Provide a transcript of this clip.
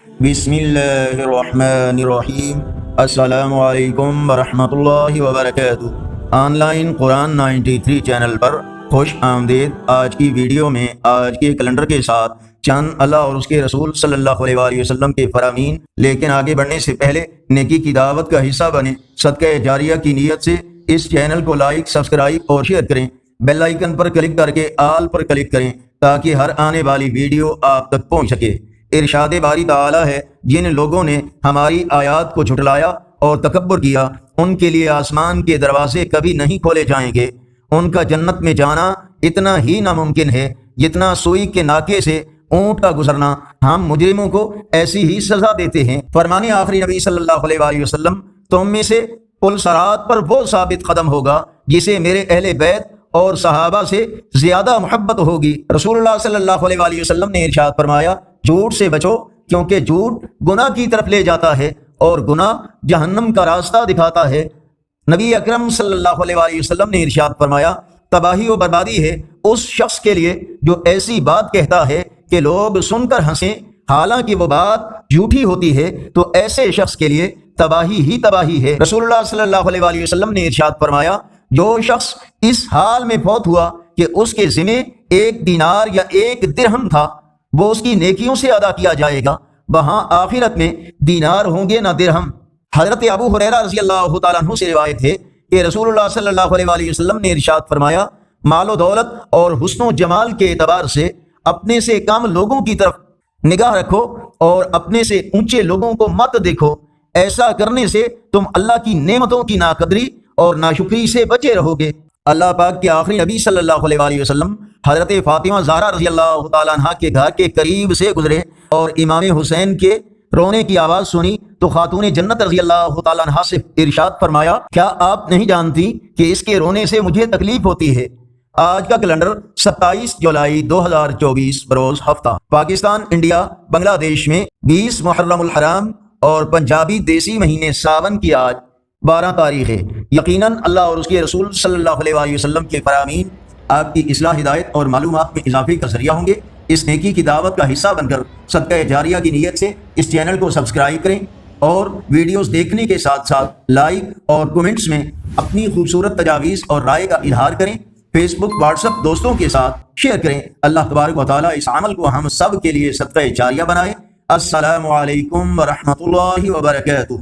بسم اللہ الرحمن الرحیم۔ السلام علیکم ورحمۃ اللہ وبرکاتہ۔ آن لائن قرآن 93 چینل پر خوش آمدید۔ آج کی ویڈیو میں آج کے کیلنڈر کے ساتھ چند اللہ اور اس کے رسول صلی اللہ علیہ وآلہ وسلم کے فرامین، لیکن آگے بڑھنے سے پہلے نیکی کی دعوت کا حصہ بنیں۔ صدقہ جاریہ کی نیت سے اس چینل کو لائک، سبسکرائب اور شیئر کریں۔ بیل آئیکن پر کلک کر کے آل پر کلک کریں تاکہ ہر آنے والی ویڈیو آپ تک پہنچ سکے۔ ارشاد باری تعالی ہے، جن لوگوں نے ہماری آیات کو جھٹلایا اور تکبر کیا، ان کے لیے آسمان کے دروازے کبھی نہیں کھولے جائیں گے۔ ان کا جنت میں جانا اتنا ہی ناممکن ہے جتنا سوئی کے ناکے سے اونٹ کا گزرنا۔ ہم مجرموں کو ایسی ہی سزا دیتے ہیں۔ فرمان آخری نبی صلی اللہ علیہ وآلہ وسلم، تم میں سے پل صراط پر وہ ثابت قدم ہوگا جسے میرے اہل بیت اور صحابہ سے زیادہ محبت ہوگی۔ رسول اللہ صلی اللہ علیہ وآلہ وسلم نے ارشاد فرمایا، جھوٹ سے بچو کیونکہ جھوٹ گناہ کی طرف لے جاتا ہے اور گناہ جہنم کا راستہ دکھاتا ہے۔ نبی اکرم صلی اللہ علیہ وآلہ وسلم نے ارشاد فرمایا، تباہی و بربادی ہے اس شخص کے لیے جو ایسی بات کہتا ہے کہ لوگ سن کر ہنسیں، حالانکہ وہ بات جھوٹی ہوتی ہے، تو ایسے شخص کے لیے تباہی ہی تباہی ہے۔ رسول اللہ صلی اللہ علیہ وآلہ وسلم نے ارشاد فرمایا، جو شخص اس حال میں فوت ہوا کہ اس کے ذمے 1 دینار یا 1 درہم تھا، وہ اس کی نیکیوں سے ادا کیا جائے گا، وہاں آخرت میں دینار ہوں گے نہ درہم۔ حضرت ابو ہریرہ رضی اللہ تعالیٰ عنہ سے روایت ہے کہ رسول اللہ صلی اللہ علیہ وآلہ وسلم نے ارشاد فرمایا، مال و دولت اور حسن و جمال کے اعتبار سے اپنے سے کم لوگوں کی طرف نگاہ رکھو اور اپنے سے اونچے لوگوں کو مت دیکھو۔ ایسا کرنے سے تم اللہ کی نعمتوں کی ناقدری اور ناشکری سے بچے رہو گے۔ اللہ پاک کے آخری نبی صلی اللہ علیہ وآلہ وسلم حضرت فاطمہ زہرا رضی اللہ تعالیٰ عنہ کے گھر کے قریب سے گزرے اور امام حسین کے رونے کی آواز سنی تو خاتون جنت رضی اللہ تعالیٰ عنہ سے ارشاد فرمایا، کیا آپ نہیں جانتی کہ اس کے رونے سے مجھے تکلیف ہوتی ہے؟ آج کا کیلنڈر 27 جولائی 2024 بروز ہفتہ، پاکستان، انڈیا، بنگلہ دیش میں 20 محرم الحرام اور پنجابی دیسی مہینے ساون کی آج 12 تاریخ ہے۔ یقیناً اللہ اور اس کے رسول صلی اللہ علیہ وآلہ وسلم کے فرامین آپ کی اصلاح، ہدایت اور معلومات میں اضافے کا ذریعہ ہوں گے۔ اس نیکی کی دعوت کا حصہ بن کر صدقہ جاریہ کی نیت سے اس چینل کو سبسکرائب کریں اور ویڈیوز دیکھنے کے ساتھ ساتھ لائک اور کومنٹس میں اپنی خوبصورت تجاویز اور رائے کا اظہار کریں۔ فیس بک، واٹس ایپ دوستوں کے ساتھ شیئر کریں۔ اللہ تبارک و تعالیٰ اس عمل کو ہم سب کے لیے صدقہ جاریہ بنائے۔ السلام علیکم ورحمۃ اللہ وبرکاتہ۔